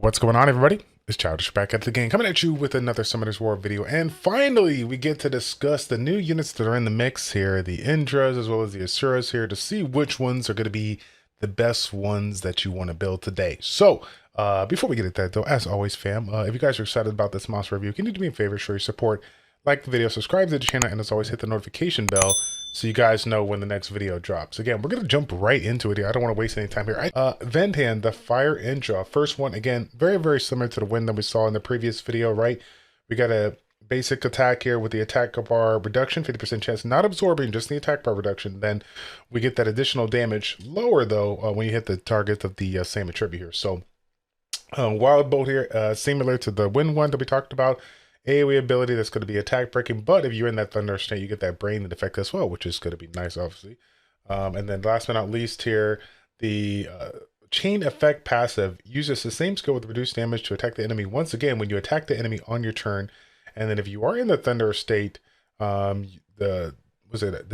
What's going on, everybody? It's Childish back at the game, coming at you with another Summoners War video. And finally, we get to discuss the new units that are in the mix here, the Indras as well as the Asuras here, to see which ones are going to be the best ones that you want to build today. So, before we get at that though, as always, fam, if you guys are excited about this monster review, can you do me a favor, show your support, like the video, subscribe to the channel, and as always, hit the notification bell so you guys know when the next video drops. Again, we're going to jump right into it here. I don't want to waste any time here. Vendhand, the Fire Indra. First one, again, very, very similar to the Wind that we saw in the previous video, right? We got a basic attack here with the attack bar reduction, 50% chance, not absorbing, just the attack bar reduction. Then we get that additional damage, lower though, when you hit the target of the same attribute here. So, Wild Bolt here, similar to the Wind one that we talked about. AoE ability that's going to be attack breaking, but if you're in that thunder state, you get that brain effect as well, which is going to be nice, obviously. And then last but not least here, the chain effect passive uses the same skill with reduced damage to attack the enemy once again when you attack the enemy on your turn. And then if you are in the thunder state, the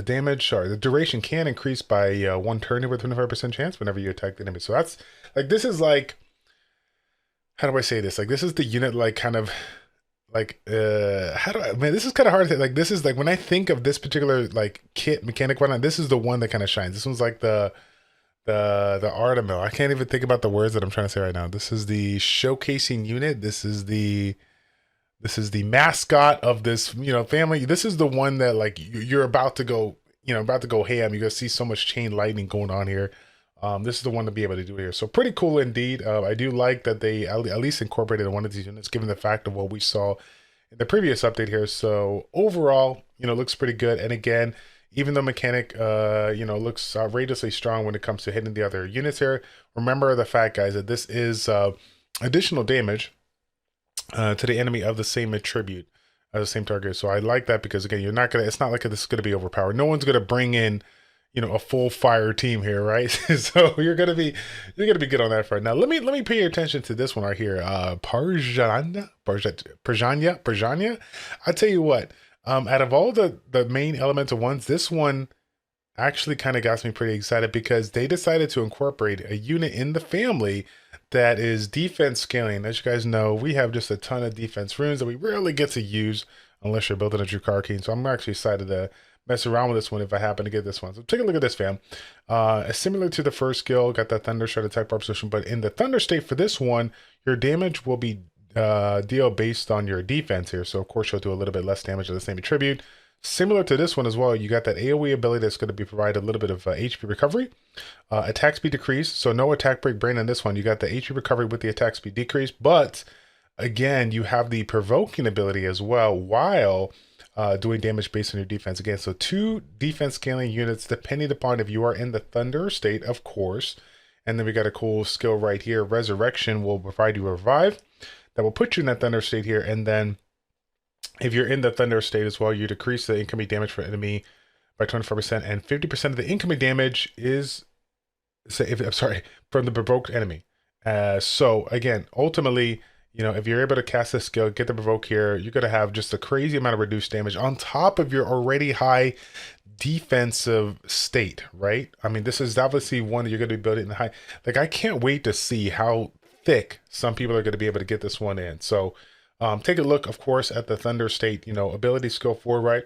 damage or the duration can increase by 1 turn with 25% chance whenever you attack the enemy. So that's like, this is like, how do I say this? Like, this is the unit, like, kind of like how do I, man, this is kind of hard to, like, this is like, when I think of this particular like kit mechanic whatnot, this is the one that kind of shines. This one's like the Artemil. I can't even think about the words that I'm trying to say right now. This is the showcasing unit. This is the mascot of this, you know, family. This is the one that, like, you're about to go, you know, about to go ham. You're gonna see so much chain lightning going on here. This is the one to be able to do here. So pretty cool indeed. I do like that they at least incorporated one of these units, given the fact of what we saw in the previous update here. So overall, you know, looks pretty good. And again, even though mechanic, you know, looks outrageously strong when it comes to hitting the other units here, remember the fact, guys, that this is additional damage to the enemy of the same attribute as the same target. So I like that because, again, you're not gonna, it's not like this is gonna be overpowered. No one's gonna bring in, you know, a full fire team here, right? So you're gonna be good on that front. Now let me pay your attention to this one right here. Parjanya. I tell you what, out of all the main elemental ones, this one actually kind of got me pretty excited because they decided to incorporate a unit in the family that is defense scaling. As you guys know, we have just a ton of defense runes that we rarely get to use unless you're building a Drukarkine. So I'm actually excited to mess around with this one if I happen to get this one. So take a look at this, fam. Similar to the first skill, got that thunder shot attack bar position, but in the thunder state for this one, your damage will be deal based on your defense here. So of course you'll do a little bit less damage of the same attribute. Similar to this one as well, you got that AoE ability that's going to be provided a little bit of HP recovery. Attack speed decrease, so no attack break brain on this one. You got the HP recovery with the attack speed decrease, but again, you have the provoking ability as well while doing damage based on your defense. Again, so 2 defense scaling units depending upon if you are in the thunder state, of course. And then we got a cool skill right here. Resurrection will provide you a revive that will put you in that thunder state here. And then if you're in the thunder state as well, you decrease the incoming damage for enemy by 24%, and 50% of the incoming damage is, from the provoked enemy. So again, ultimately, you know, if you're able to cast this skill, get the provoke here, you're going to have just a crazy amount of reduced damage on top of your already high defensive state, right? I mean, this is obviously one that you're going to be building in the high. Like, I can't wait to see how thick some people are going to be able to get this one in. So take a look, of course, at the thunder state, you know, ability skill 4, right?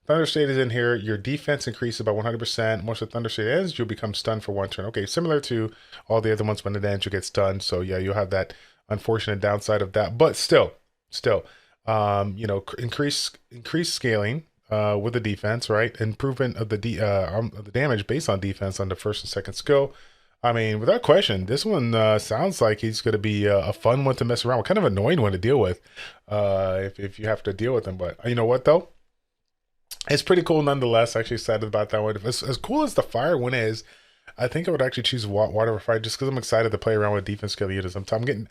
Thunder state is in here. Your defense increases by 100%. Once the thunder state ends, you'll become stunned for 1 turn. Okay, similar to all the other ones, when it ends, you get stunned. So yeah, you'll have that unfortunate downside of that, but still, you know, increase scaling with the defense, right? Improvement of the damage based on defense on the first and second skill. I mean, without question, this one sounds like he's going to be a fun one to mess around with, kind of annoying one to deal with if you have to deal with him. But you know what though? It's pretty cool nonetheless. Actually excited about that one. As cool as the fire one is, I think I would actually choose water for fire just because I'm excited to play around with defense scale units. I'm getting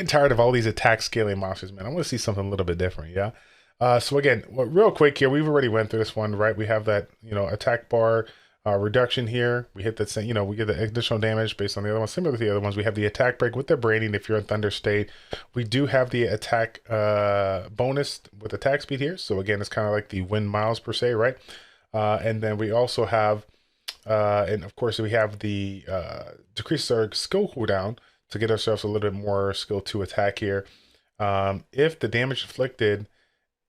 tired of all these attack scaling monsters, man. I want to see something a little bit different, yeah. So again, real quick here, we've already went through this one, right? We have that, you know, attack bar reduction here. We hit that, you know, we get the additional damage based on the other ones. Similar to the other ones, we have the attack break with the branding if you're in thunder state. We do have the attack bonus with attack speed here. So again, it's kind of like the wind miles per se, right? And then we also have and of course we have the decrease our skill cooldown to get ourselves a little bit more skill 2 attack here. If the damage inflicted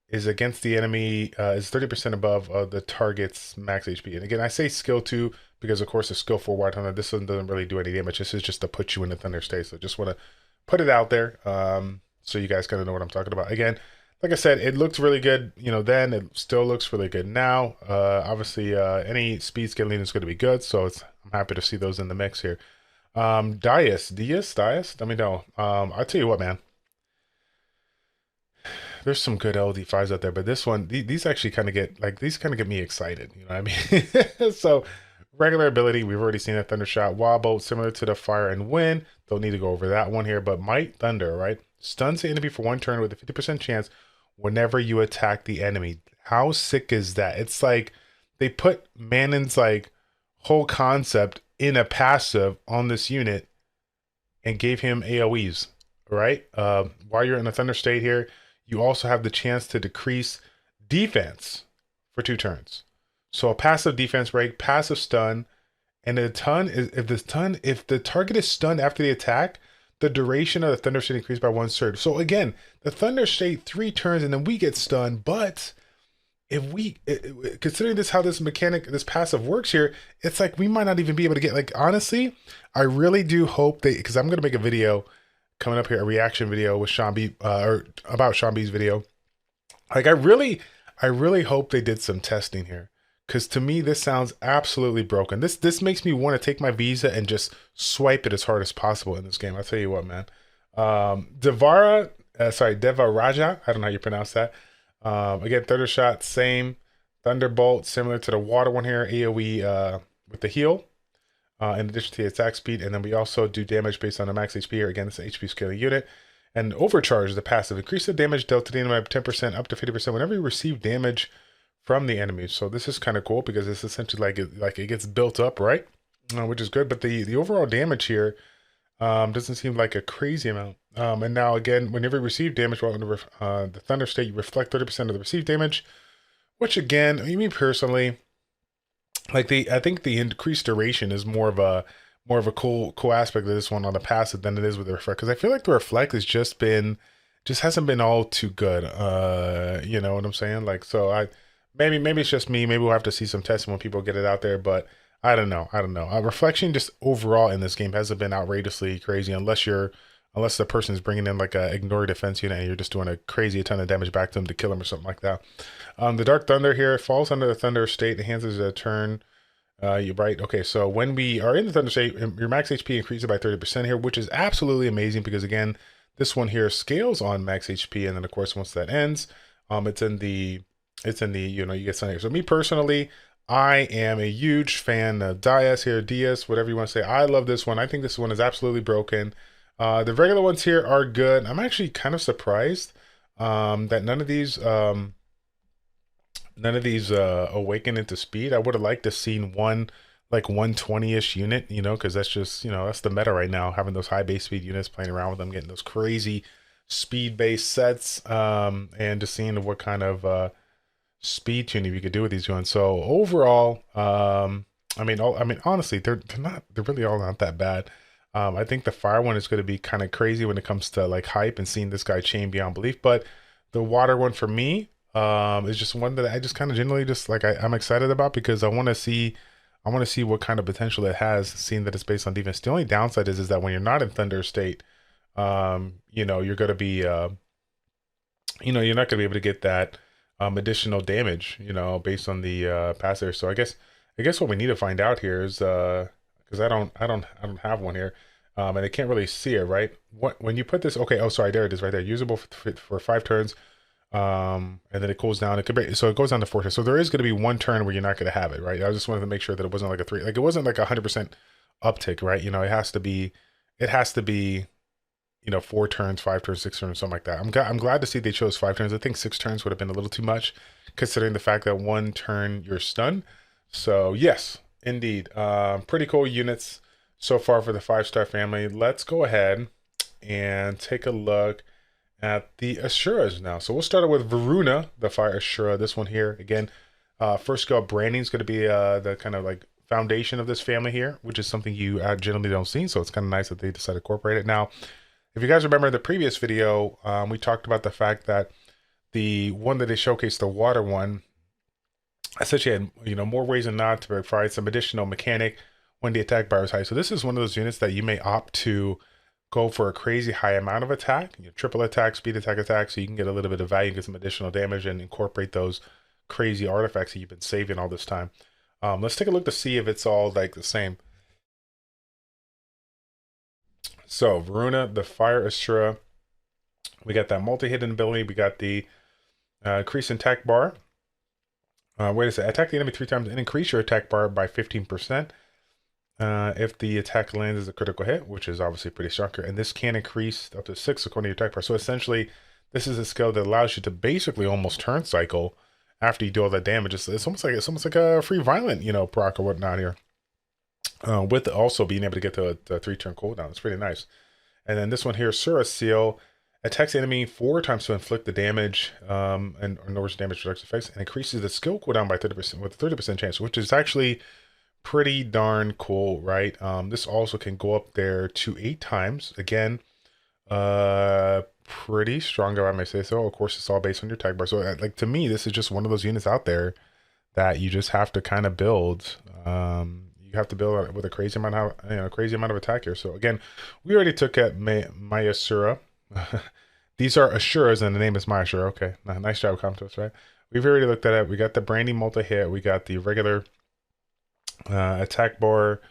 is against the enemy is 30% above the target's max HP. And again, I say skill 2 because, of course, the skill 4 Wild Hunter, this one doesn't really do any damage. This is just to put you in the Thunder state. So just want to put it out there so you guys kind of know what I'm talking about. Again, like I said, it looked really good, then. It still looks really good now. Obviously, any speed scaling is going to be good, so I'm happy to see those in the mix here. Dias? Let me know. I'll tell you what, man. There's some good LD5s out there, but this one, these actually kind of get me excited. You know what I mean? So, regular ability, we've already seen a Thunder Shot. Wobble, similar to the Fire and Wind. Don't need to go over that one here, but Might Thunder, right? Stuns the enemy for 1 turn with a 50% chance whenever you attack the enemy. How sick is that? It's like they put Manon's like whole concept in a passive on this unit and gave him AoEs, right? While you're in a Thunder state here, you also have the chance to decrease defense for 2 turns. So a passive defense break, passive stun, and if the target is stunned after the attack, the duration of the Thunder State increased by 1/3. So again, the Thunder State 3 turns and then we get stunned. But if considering how this passive works here, it's like we might not even be able to get, like, honestly, I really do hope because I'm going to make a video coming up here, a reaction video with Sean B, or about Sean B's video. Like, I really hope they did some testing here. Because to me, this sounds absolutely broken. This makes me want to take my Visa and just swipe it as hard as possible in this game. I'll tell you what, man. Devaraja, I don't know how you pronounce that. Again, Thunder Shot, same. Thunderbolt, similar to the water one here. AoE with the heal, in addition to the attack speed. And then we also do damage based on the max HP here. Again, it's an HP scaling unit. And Overcharge, the passive. Increase the damage dealt to the enemy by 10% up to 50% whenever you receive damage from the enemy. So this is kind of cool because it's essentially like it gets built up, right? Which is good. But the overall damage here doesn't seem like a crazy amount. And now again, whenever you receive damage while in the Thunder state, you reflect 30% of the received damage. Which again, I mean, personally, like I think the increased duration is more of a cool aspect of this one on the passive than it is with the reflect. Because I feel like the reflect has just hasn't been all too good. You know what I'm saying? Like, so maybe it's just me. Maybe we'll have to see some testing when people get it out there, but I don't know. Reflection just overall in this game hasn't been outrageously crazy unless the person is bringing in like a ignore defense unit and you're just doing a crazy ton of damage back to them to kill them or something like that. The Dark Thunder here falls under the Thunder state, enhances a turn. You're right. Okay, so when we are in the Thunder state, your max HP increases by 30% here, which is absolutely amazing because again, this one here scales on max HP, and then of course once that ends, it's in the you get something here. So me personally, I am a huge fan of Dias, whatever you want to say. I love this one. I think this one is absolutely broken. The regular ones here are good. I'm actually kind of surprised that none of these awaken into speed. I would have liked to seen one like 120-ish unit, because that's just, that's the meta right now, having those high base speed units, playing around with them, getting those crazy speed based sets, and just seeing what kind of speed tuning you could do with these ones. So overall, I mean honestly, they're really all not that bad. I think the fire one is going to be kind of crazy when it comes to like hype and seeing this guy chain beyond belief, but the water one for me is just one that I just kind of generally just like I'm excited about because I want to see what kind of potential it has, seeing that it's based on defense. The only downside is that when you're not in Thunder state, you're going to be you're not going to be able to get that additional damage, based on the passive. So I guess what we need to find out here is because I don't have one here, and I can't really see it, right? When you put this, okay, oh sorry, there it is right there, usable for 5 turns, and then it cools down. So it goes down to 4 turns. So there is going to be 1 turn where you're not going to have it, right? I just wanted to make sure that it wasn't like a 3, like it wasn't like 100% uptick, right? It has to be 4 turns, 5 turns, 6 turns, something like that. I'm glad to see they chose 5 turns. I think 6 turns would have been a little too much, considering the fact that 1 turn you're stunned. So yes, indeed, pretty cool units so far for the 5-star family. Let's go ahead and take a look at the Asuras now. So we'll start with Varuna, the Fire Asura. This one here, again, first skill branding is going to be the kind of like foundation of this family here, which is something you generally don't see. So it's kind of nice that they decided to incorporate it. Now, if you guys remember the previous video, we talked about the fact that the one that they showcased, the water one, essentially had, you know, more ways than not to provide some additional mechanic when the attack bar is high. So this is one of those units that you may opt to go for a crazy high amount of attack, you know, triple attack, speed attack, so you can get a little bit of value, get some additional damage, and incorporate those crazy artifacts that you've been saving all this time. Let's take a look to see if it's all like the same. So Varuna, the Fire Asura, we got that multi-hidden ability. We got the increase in attack bar. Wait a second. Attack the enemy 3 times and increase your attack bar by 15%. If the attack lands as a critical hit, which is obviously pretty stronger, and this can increase up to 6 according to your attack bar. So essentially, this is a skill that allows you to basically almost turn cycle after you do all that damage. It's almost like a free violent, you know, proc or whatnot here. With also being able to get to a 3-turn cooldown. It's pretty nice. And then this one here, Sura Seal, attacks the enemy 4 times to inflict the damage and ignores damage reduction effects, and increases the skill cooldown by 30% with a 30% chance, which is actually pretty darn cool, right? This also can go up there to 8 times. Again, pretty strong, if I may say so. Of course, it's all based on your attack bar. So, like, to me, this is just one of those units out there that you just have to kind of build. You have to build with a crazy amount of attack here. So again, we already took at Wind Asura. These are Asuras, and the name is Wind Asura. Okay, nice job, Comtos, right? We've already looked at it. We got the Brandy multi-hit. We got the regular attack bar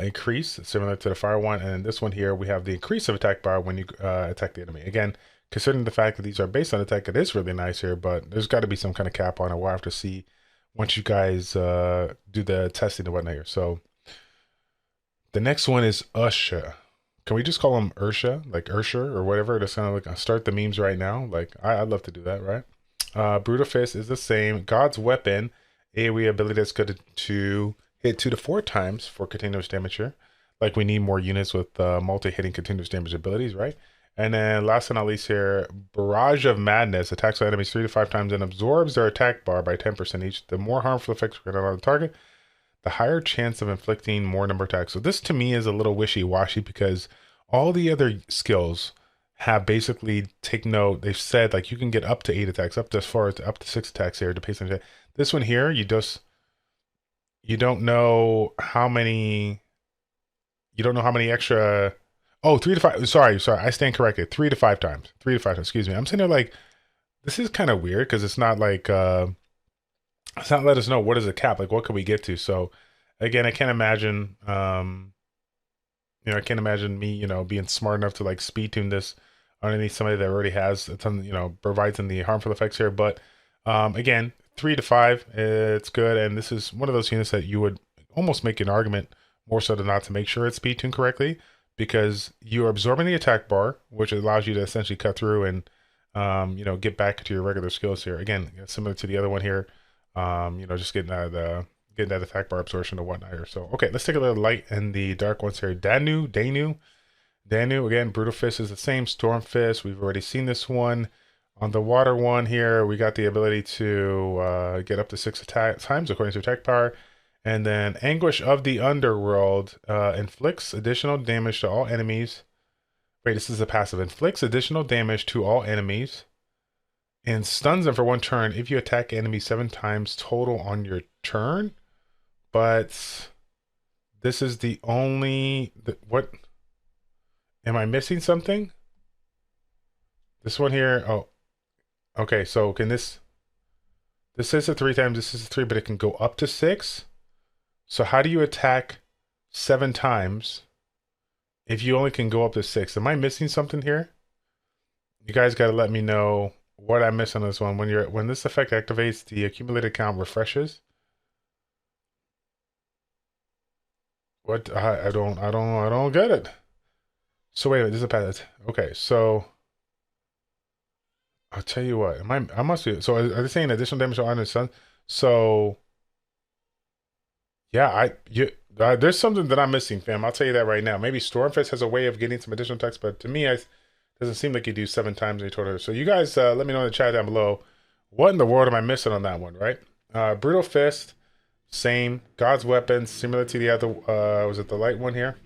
increase, similar to the fire one. And this one here, we have the increase of attack bar when you attack the enemy. Again, considering the fact that these are based on attack, it is really nice here, but there's got to be some kind of cap on it. We'll have to see once you guys do the testing and whatnot here. So the next one is Usha. Can we just call him Ursha, like Ursher or whatever? Just kind of like start the memes right now. Like I'd love to do that, right? Brutal Fist is the same. God's Weapon, AoE ability that's good to hit 2 to 4 times for continuous damage here. Like we need more units with multi-hitting continuous damage abilities, right? And then last but not least here, Barrage of Madness attacks enemies 3 to 5 times and absorbs their attack bar by 10% each. The more harmful effects created on the target, the higher chance of inflicting more number of attacks. So this to me is a little wishy-washy because all the other skills have basically taken note. They've said like you can get up to 8 attacks, up to as far as up to 6 attacks here, depending on this one here. You don't know how many. You don't know how many extra. Oh, 3 to 5. Sorry. I stand corrected. 3 to 5 times. 3 to 5 times. Excuse me. I'm sitting there like, this is kind of weird because it's not like, it's not let us know what is the cap. Like, what can we get to? So, again, I can't imagine, I can't imagine me, being smart enough to like speed tune this underneath somebody that already has a ton, provides in the harmful effects here. But, again, 3 to 5, it's good. And this is one of those units that you would almost make an argument more so than not to make sure it's speed tuned correctly, because you're absorbing the attack bar, which allows you to essentially cut through and, get back to your regular skills here. Again, similar to the other one here, just getting that attack bar absorption and whatnot here. So, okay, let's take a little light and the dark ones here. Danu, again, Brutal Fist is the same. Storm Fist, we've already seen this one. On the water one here, we got the ability to get up to 6 attack times according to attack power. And then Anguish of the Underworld inflicts additional damage to all enemies. Wait, this is a passive. Inflicts additional damage to all enemies and stuns them for 1 turn if you attack enemy 7 times total on your turn. But this is the only... what? Am I missing something? This one here... Oh. Okay, so can this... This is a 3 times, this is a 3, but it can go up to 6? So how do you attack 7 times if you only can go up to 6? Am I missing something here? You guys got to let me know what I missed on this one. When this effect activates, the accumulated count refreshes. What? I don't get it. So wait a minute, this is a path. Okay, so I'll tell you what. I must be. So are they saying additional damage on the sun? So yeah, there's something that I'm missing, fam. I'll tell you that right now. Maybe Stormfist has a way of getting some additional text, but to me, it doesn't seem like you do 7 times in total. So you guys, let me know in the chat down below. What in the world am I missing on that one, right? Brutal Fist, Same. God's weapons, similar to the other. Was it the light one here?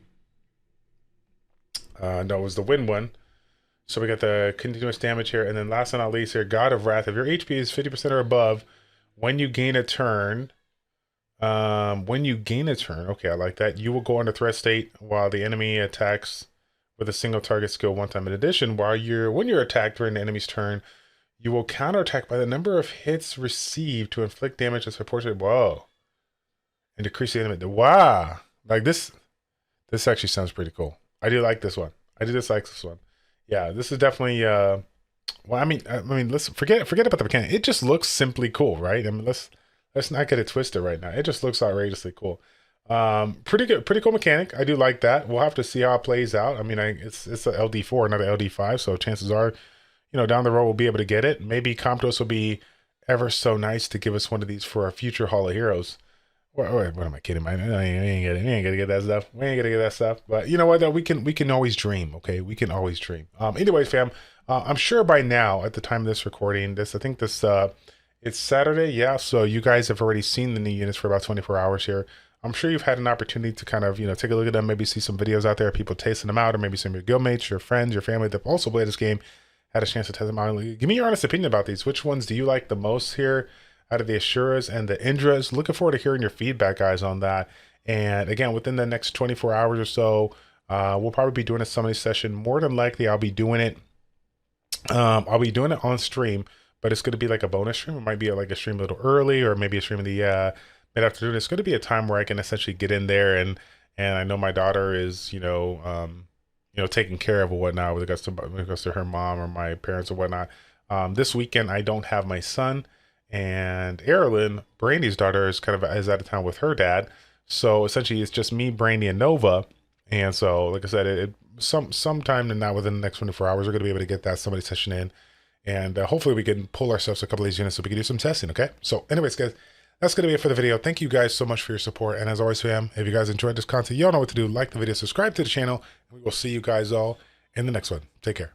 No, it was the wind one. So we got the continuous damage here, and then last but not least here, God of Wrath. If your HP is 50% or above, when you gain a turn, okay, I like that. You will go into threat state while the enemy attacks with a single target skill one time. In addition, when you're attacked during the enemy's turn, you will counterattack by the number of hits received to inflict damage as proportionate. Whoa. And decrease the enemy. Wow. Like this actually sounds pretty cool. I do like this one. I do dislike this one. Yeah, this is definitely well, let's forget about the mechanic. It just looks simply cool, right? I mean, let's not get it twisted right now. It just looks outrageously cool. Pretty good, pretty cool mechanic. I do like that. We'll have to see how it plays out. I mean, it's a LD4, not an LD5, so chances are, down the road we'll be able to get it. Maybe Comptos will be ever so nice to give us one of these for our future Hall of Heroes. What am I kidding? We ain't gonna get that stuff. We ain't gonna get that stuff. But you know what? Though we can always dream. Okay, we can always dream. Anyways, fam, I'm sure by now at the time of this recording, I think this it's Saturday. Yeah, so you guys have already seen the new units for about 24 hours here. I'm sure you've had an opportunity to kind of take a look at them, maybe see some videos out there, people tasting them out, or maybe some of your guildmates, your friends, your family that also play this game had a chance to test them out. Give me your honest opinion about these. Which ones do you like the most here out of the Asuras and the Indras? Looking forward to hearing your feedback, guys, on that. And again, within the next 24 hours or so, we'll probably be doing a summary session. More than likely, I'll be doing it. I'll be doing it on stream, but it's going to be like a bonus stream. It might be like a stream a little early, or maybe a stream in the mid-afternoon. It's going to be a time where I can essentially get in there, and I know my daughter is, taken care of or whatnot with regards to her mom or my parents or whatnot. This weekend, I don't have my son. And Erilyn, Brandy's daughter, is out of town with her dad. So essentially, it's just me, Brandy, and Nova. And so, like I said, sometime now within the next 24 hours, we're going to be able to get that somebody session in. And hopefully we can pull ourselves a couple of these units so we can do some testing, okay? So anyways, guys, that's going to be it for the video. Thank you guys so much for your support. And as always, fam, if you guys enjoyed this content, you all know what to do. Like the video, subscribe to the channel, and we will see you guys all in the next one. Take care.